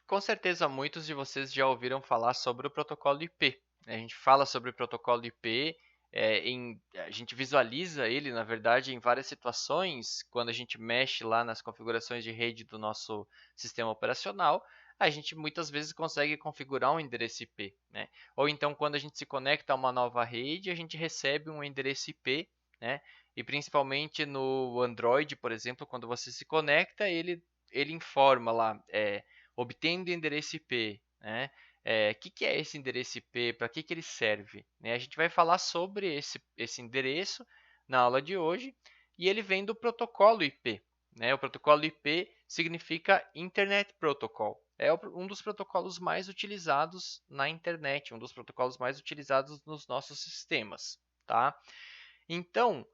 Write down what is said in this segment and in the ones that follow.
Com certeza, muitos de vocês já ouviram falar sobre o protocolo IP. A gente fala sobre o protocolo IP, a gente visualiza ele, na verdade, em várias situações. Quando a gente mexe lá nas configurações de rede do nosso sistema operacional, a gente muitas vezes consegue configurar um endereço IP, né? Ou então, quando a gente se conecta a uma nova rede, a gente recebe um endereço IP, né? E principalmente no Android, por exemplo, quando você se conecta, ele informa lá, obtendo endereço IP, né? Que é esse endereço IP? Para que ele serve? Né? A gente vai falar sobre esse endereço na aula de hoje e ele vem do protocolo IP. Né? O protocolo IP significa Internet Protocol. É um dos protocolos mais utilizados na internet, um dos protocolos mais utilizados nos nossos sistemas. Tá? Então,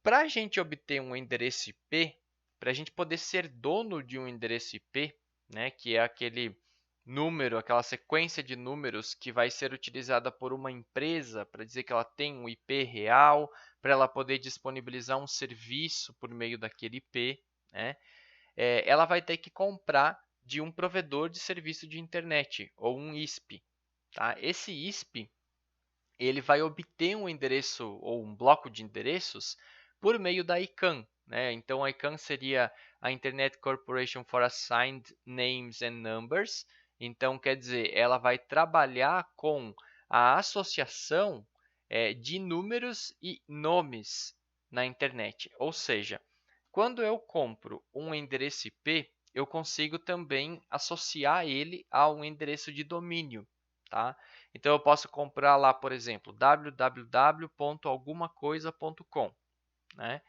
para a gente obter um endereço IP, para a gente poder ser dono de um endereço IP, né, que é aquele número, aquela sequência de números que vai ser utilizada por uma empresa para dizer que ela tem um IP real, para ela poder disponibilizar um serviço por meio daquele IP, né, ela vai ter que comprar de um provedor de serviço de internet, ou um ISP. Tá? Esse ISP ele vai obter um endereço ou um bloco de endereços por meio da ICANN. Né? Então, a ICANN seria a Internet Corporation for Assigned Names and Numbers. Então, quer dizer, ela vai trabalhar com a associação de números e nomes na internet. Ou seja, quando eu compro um endereço IP, eu consigo também associar ele a um endereço de domínio. Tá? Então, eu posso comprar lá, por exemplo, www.algumacoisa.com. Né?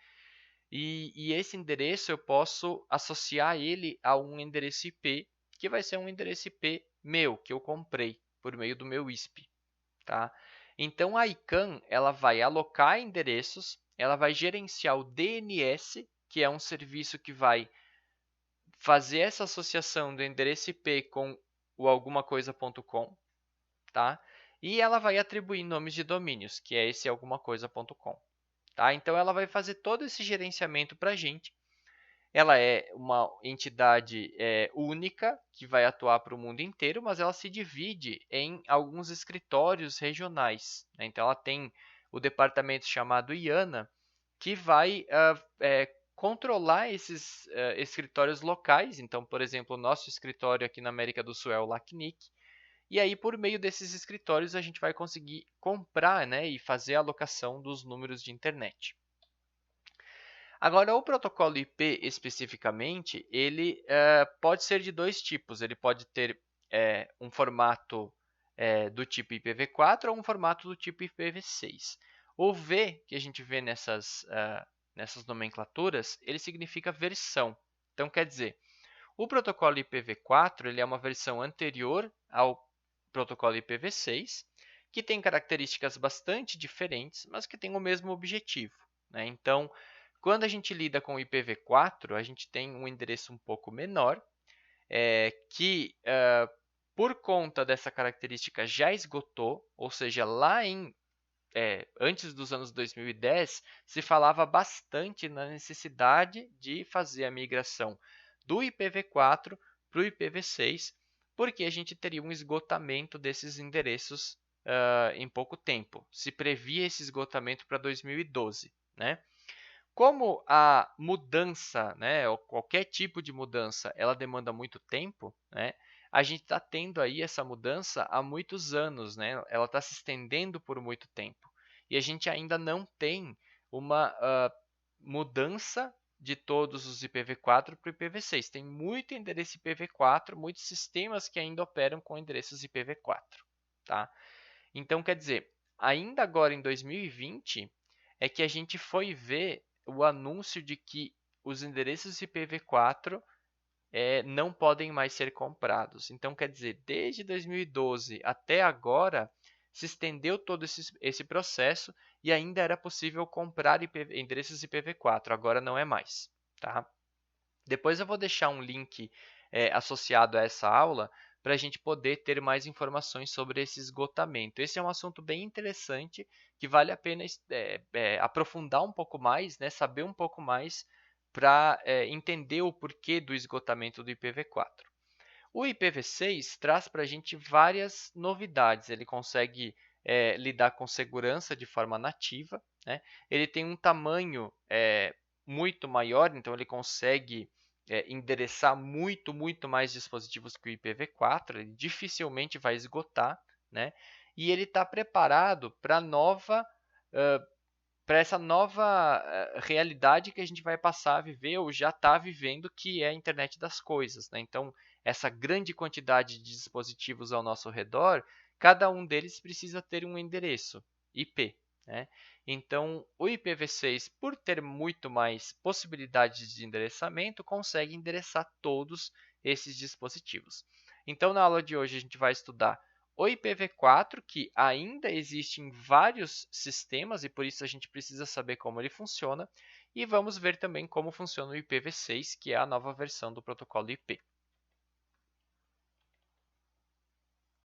E esse endereço eu posso associar ele a um endereço IP, que vai ser um endereço IP meu, que eu comprei por meio do meu ISP. Tá? Então, a ICANN ela vai alocar endereços, ela vai gerenciar o DNS, que é um serviço que vai fazer essa associação do endereço IP com o algumacoisa.com. Tá? E ela vai atribuir nomes de domínios, que é esse algumacoisa.com. Tá? Então, ela vai fazer todo esse gerenciamento para a gente. Ela é uma entidade única, que vai atuar para o mundo inteiro, mas ela se divide em alguns escritórios regionais. Né? Então, ela tem o departamento chamado IANA, que vai controlar esses escritórios locais. Então, por exemplo, o nosso escritório aqui na América do Sul é o LACNIC, e aí, por meio desses escritórios, a gente vai conseguir comprar, né, e fazer a alocação dos números de internet. Agora, o protocolo IP especificamente, ele pode ser de dois tipos. Ele pode ter um formato do tipo IPv4 ou um formato do tipo IPv6. O V que a gente vê nessas nomenclaturas, ele significa versão. Então, quer dizer, o protocolo IPv4 ele é uma versão anterior ao protocolo IPv6, que tem características bastante diferentes, mas que tem o mesmo objetivo. Né? Então, quando a gente lida com o IPv4, a gente tem um endereço um pouco menor, que, por conta dessa característica, já esgotou, ou seja, antes dos anos 2010, se falava bastante na necessidade de fazer a migração do IPv4 para o IPv6, porque a gente teria um esgotamento desses endereços em pouco tempo. Se previa esse esgotamento para 2012. Né? Como a mudança, né, ou qualquer tipo de mudança, ela demanda muito tempo, né, a gente está tendo aí essa mudança há muitos anos, né, ela está se estendendo por muito tempo. E a gente ainda não tem uma mudança de todos os IPv4 para o IPv6. Tem muito endereço IPv4, muitos sistemas que ainda operam com endereços IPv4. Tá? Então, quer dizer, ainda agora em 2020, é que a gente foi ver o anúncio de que os endereços IPv4 não podem mais ser comprados. Então, quer dizer, desde 2012 até agora, se estendeu todo esse processo e ainda era possível comprar endereços IPv4, agora não é mais. Tá? Depois eu vou deixar um link associado a essa aula para a gente poder ter mais informações sobre esse esgotamento. Esse é um assunto bem interessante que vale a pena aprofundar um pouco mais, né, saber um pouco mais para entender o porquê do esgotamento do IPv4. O IPv6 traz para a gente várias novidades. Ele consegue lidar com segurança de forma nativa, né? Ele tem um tamanho muito maior, então ele consegue endereçar muito mais dispositivos que o IPv4. Ele dificilmente vai esgotar, né? E ele está preparado para essa nova realidade que a gente vai passar a viver ou já está vivendo, que é a internet das coisas, né? Então, essa grande quantidade de dispositivos ao nosso redor, cada um deles precisa ter um endereço IP, né? Então, o IPv6, por ter muito mais possibilidades de endereçamento, consegue endereçar todos esses dispositivos. Então, na aula de hoje, a gente vai estudar o IPv4, que ainda existe em vários sistemas e por isso a gente precisa saber como ele funciona. E vamos ver também como funciona o IPv6, que é a nova versão do protocolo IP.